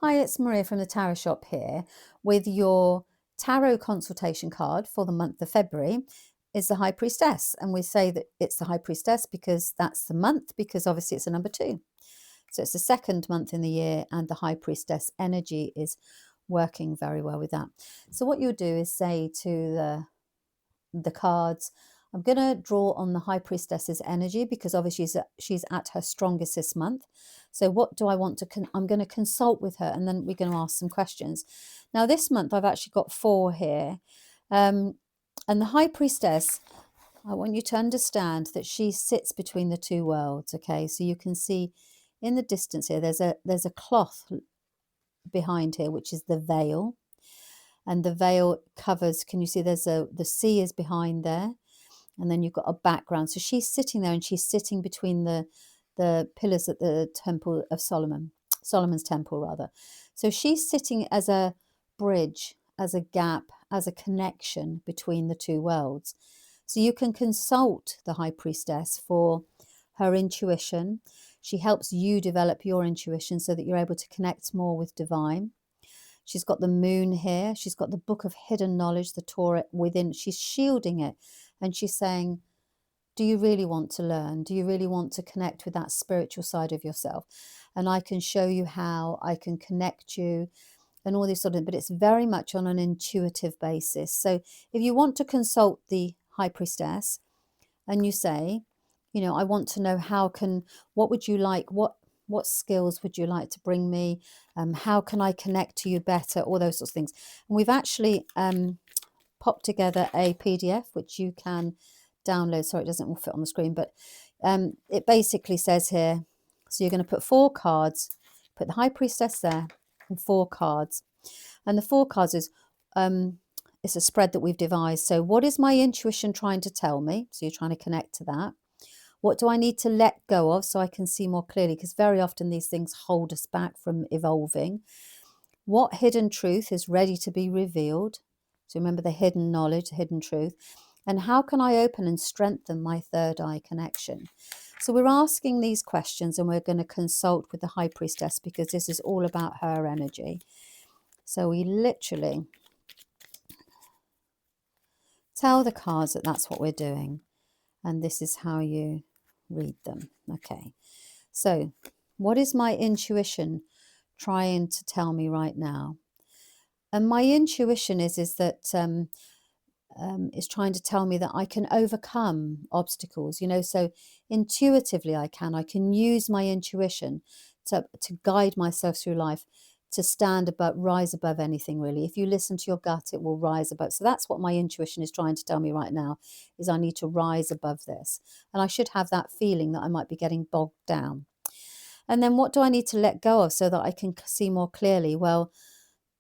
Hi, it's Maria from the Tarot Shop here with your tarot consultation card for the month of February is the High Priestess. And we say that it's the High Priestess because that's the month, because obviously it's a number 2. So it's the second month in the year and the High Priestess energy is working very well with that. So what you'll do is say to the cards, I'm going to draw on the High Priestess's energy because obviously she's at her strongest this month. So what do I want to, I'm going to consult with her and then we're going to ask some questions. Now this month I've actually got 4 here. And the High Priestess, I want you to understand that she sits between the 2 worlds, okay? So you can see in the distance here, there's a cloth behind here, which is the veil. And the veil covers, can you see the sea is behind there? And then you've got a background. So she's sitting there and she's sitting between the pillars at the temple of Solomon's temple rather. So she's sitting as a bridge, as a gap, as a connection between the 2 worlds. So you can consult the High Priestess for her intuition. She helps you develop your intuition so that you're able to connect more with divine. She's got the moon here. She's got the book of hidden knowledge, the Torah within. She's shielding it. And she's saying, do you really want to learn? Do you really want to connect with that spiritual side of yourself? And I can show you how, I can connect you and all this sort of, but it's very much on an intuitive basis. So if you want to consult the High Priestess and you say, you know, I want to know what would you like? What skills would you like to bring me? How can I connect to you better? All those sorts of things. And we've actually popped together a PDF, which you can download. Sorry, it doesn't all fit on the screen, but it basically says here, so you're going to put 4 cards, put the High Priestess there and 4 cards. And the 4 cards is, it's a spread that we've devised. So what is my intuition trying to tell me? So you're trying to connect to that. What do I need to let go of so I can see more clearly? Because very often these things hold us back from evolving. What hidden truth is ready to be revealed? So remember the hidden knowledge, the hidden truth. And how can I open and strengthen my third eye connection? So we're asking these questions and we're going to consult with the High Priestess because this is all about her energy. So we literally tell the cards that that's what we're doing. And this is how you read them. Okay. So what is my intuition trying to tell me right now? And my intuition is that is trying to tell me that I can overcome obstacles, you know, so intuitively I can use my intuition to guide myself through life, to rise above anything really. If you listen to your gut, it will rise above. So that's what my intuition is trying to tell me right now, is I need to rise above this. And I should have that feeling that I might be getting bogged down. And then what do I need to let go of so that I can see more clearly? Well,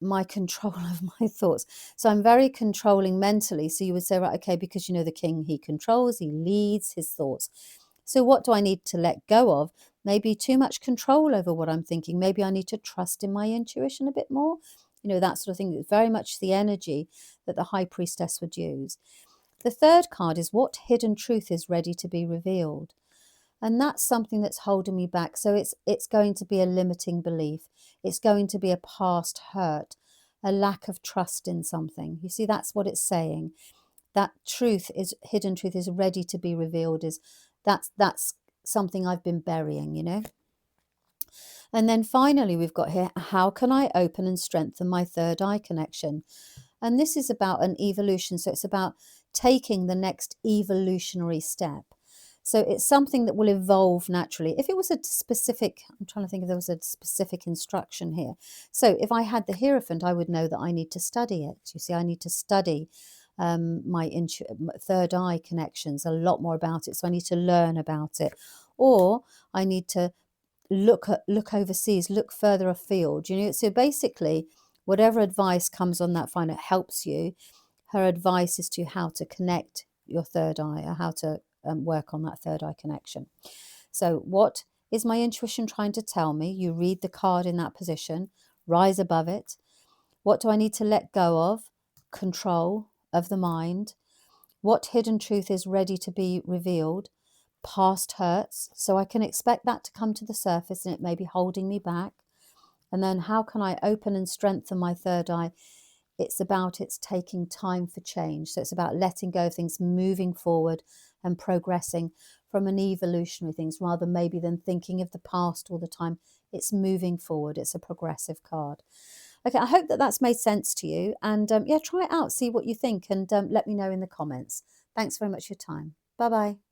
my control of my thoughts. So I'm very controlling mentally. So you would say, right, okay, because you know the king, he controls, he leads his thoughts. So what do I need to let go of? Maybe too much control over what I'm thinking. Maybe I need to trust in my intuition a bit more. You know, that sort of thing. It's very much the energy that the High Priestess would use. The third card is what hidden truth is ready to be revealed. And that's something that's holding me back. So it's going to be a limiting belief. It's going to be a past hurt, a lack of trust in something. You see, that's what it's saying. That hidden truth is ready to be revealed. That's something I've been burying, you know. And then finally, we've got here, how can I open and strengthen my third eye connection? And this is about an evolution. So it's about taking the next evolutionary step. So it's something that will evolve naturally. If it was a specific, I'm trying to think if there was a specific instruction here. So if I had the Hierophant, I would know that I need to study it. You see, I need to study my third eye connections, a lot more about it. So I need to learn about it. Or I need to look overseas, look further afield. You know, so basically, whatever advice comes on that fine, it helps you. Her advice is to how to connect your third eye, or how to work on that third eye connection. So what is my intuition trying to tell me? You read the card in that position, rise above it. What do I need to let go of? Control of the mind. What hidden truth is ready to be revealed? Past hurts. So I can expect that to come to the surface and it may be holding me back. And then how can I open and strengthen my third eye? It's taking time for change. So it's about letting go of things, moving forward and progressing from an evolutionary things rather maybe than thinking of the past all the time. It's moving forward. It's a progressive card. Okay, I hope that that's made sense to you. And yeah, try it out, see what you think, and let me know in the comments. Thanks very much for your time. Bye bye.